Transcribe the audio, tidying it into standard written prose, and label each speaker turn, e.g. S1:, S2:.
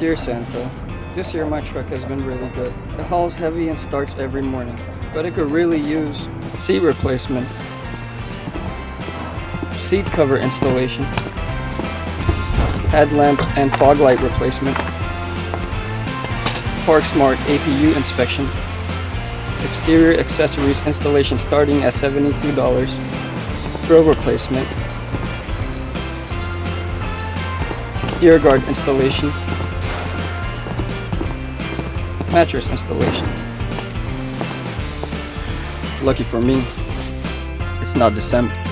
S1: Dear Santa, this year my truck has been really good. It hauls heavy and starts every morning, but it could really use seat replacement, seat cover installation, headlamp and fog light replacement, ParkSmart APU inspection, exterior accessories installation starting at $72, grill replacement, rear guard installation, mattress installation. Lucky for me, it's not December.